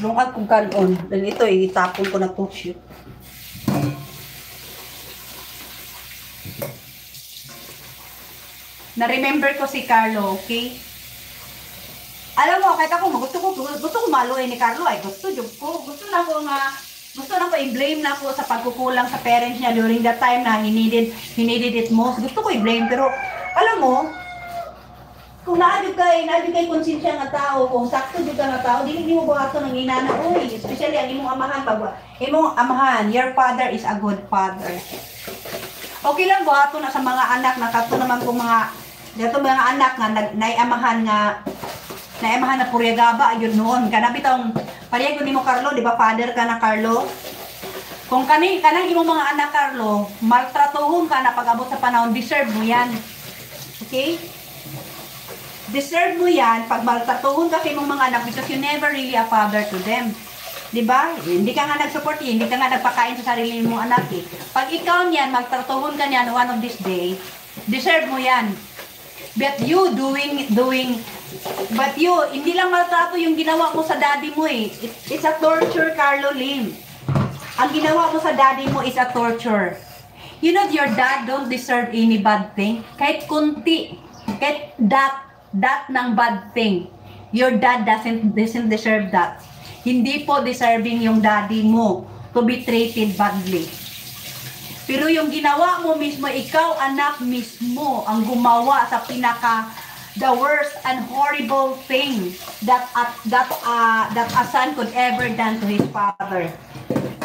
Lungag kong kanon. Dan ito, itapon ko na to. Shoot. Na-remember ko si Carlo, okay? Alam mo, kahit ako, gusto ko maluin ni Carlo, ay gusto na ko i-blame na ako sa pagkukulang sa parents niya during that time na he needed it most. Gusto ko i-blame, pero alam mo, kung naadyo kay konsensya nga tao, kung sakto jud ka nga tao, dili mo buhato ng inana, uy, especially ang imong amahan, your father is a good father. Okay lang buhato na sa mga anak na kato naman kung mga anak nga naiamahan na puryagaba ayun noon. Kana bitong parehas nimo Carlo, di ba father ka na Carlo? Kung kanang imong mga anak Carlo, maltratuhon ka na pag-abot sa panahon, deserve mo yan. Okay? Deserve mo yan pag maltratuhon ka sa imong mga anak because you never really a father to them. Diba? Hindi ka nga nag-support, hindi ka nga nagpakain sa sarili mong anak eh. Pag ikaw niyan, magtratuhon ka niyan one of this day, deserve mo yan. But you hindi lang maltrato yung ginawa mo sa daddy mo eh. It's a torture, Carlo Lim. Ang ginawa mo sa daddy mo is a torture. You know, your dad don't deserve any bad thing. Kahit kunti, kahit that ng bad thing. Your dad doesn't deserve that. Hindi po deserving yung daddy mo to be treated badly. Pero yung ginawa mo mismo, ikaw anak mismo ang gumawa sa the worst and horrible thing that a son could ever done to his father.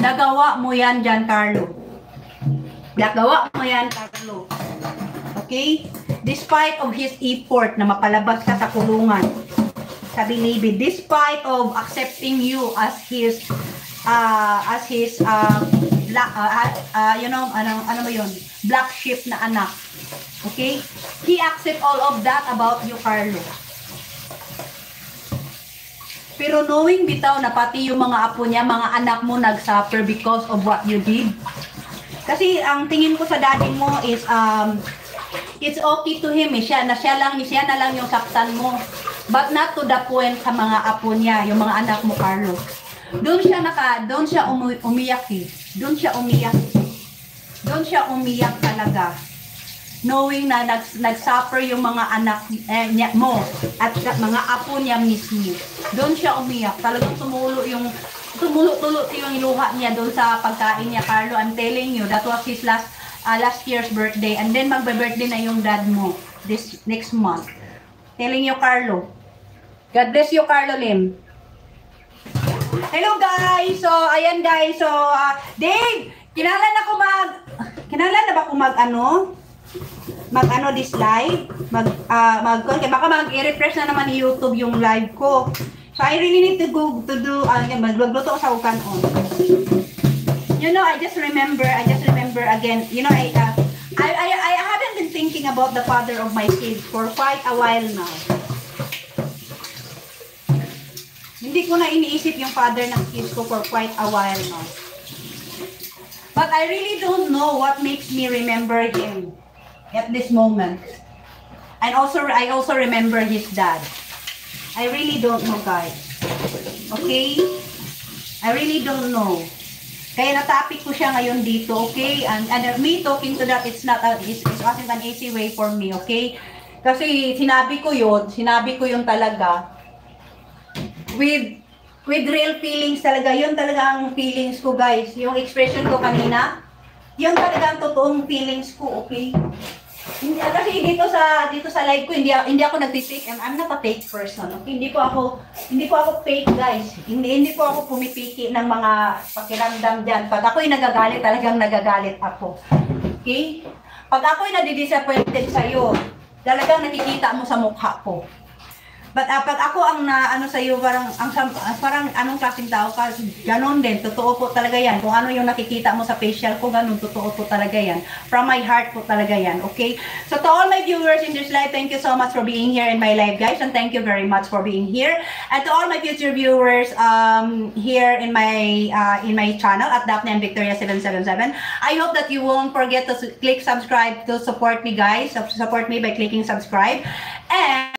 Nagawa mo yan dyan, Carlo. Nagawa mo yan, Carlo. Okay? Despite of his effort na mapalabas ka sa kulungan, sabi ni Libby, despite of accepting you as his black sheep na anak. Okay? He accept all of that about you, Carlo. Pero knowing bitaw na pati yung mga apo niya, mga anak mo nag-suffer because of what you did. Kasi ang tingin ko sa daddy mo is it's okay to him, siya na lang yung saktan mo. But not to the point sa mga apo niya, yung mga anak mo, Carlo. Doon siya umiyak eh. Doon siya umiyak talaga. Knowing na nag-suffer yung mga anak mo at mga apo niya mismo. Doon siya umiyak. Talagang tumulot yung luha niya doon sa pagkain niya, Carlo. I'm telling you, that was his last year's birthday. And then magbe-birthday na yung dad mo this next month. Telling you, Carlo. God bless you, Carlo Lim. Hello guys! So, ayan guys. So, Dave! Kinalan na ba kung mag this live? Baka mag-i-refresh na naman ni YouTube yung live ko. So, I really need to go to do, magluto sa ukanon. You know, I just remember again, you know, I haven't been thinking about the father of my kids for quite a while now. Hindi ko na iniisip yung father ng kids ko for quite a while now. But I really don't know what makes me remember him at this moment. And I also remember his dad. I really don't know, guys. Okay? I really don't know. Kaya natapik ko siya ngayon dito, okay? And me talking to that, it wasn't an easy way for me, okay? Kasi sinabi ko yun talaga. With real feelings talaga. Yun talaga ang feelings ko, guys. Yung expression ko kanina, yun talaga ang totoong feelings ko, okay? Kasi dito sa live ko, hindi ako nagtitake. I'm not a fake person, okay? Hindi po ako fake, guys. Hindi po ako pumipiki ng mga pakiramdam dyan. Pag ako'y nagagalit, talagang nagagalit ako. Okay? Pag ako'y nadidisappointed sa'yo, talagang nakikita mo sa mukha ko. But pag ako ang sa'yo, parang anong klaseng tao ka, ganon din, totoo po talaga yan. Kung ano yung nakikita mo sa facial ko, ganon, totoo po talaga yan. From my heart po talaga yan, okay? So to all my viewers in this live, thank you so much for being here in my live, guys. And thank you very much for being here. And to all my future viewers here in my channel at Daphne and Victoria 777, I hope that you won't forget to click subscribe to support me, guys. Support me by clicking subscribe. And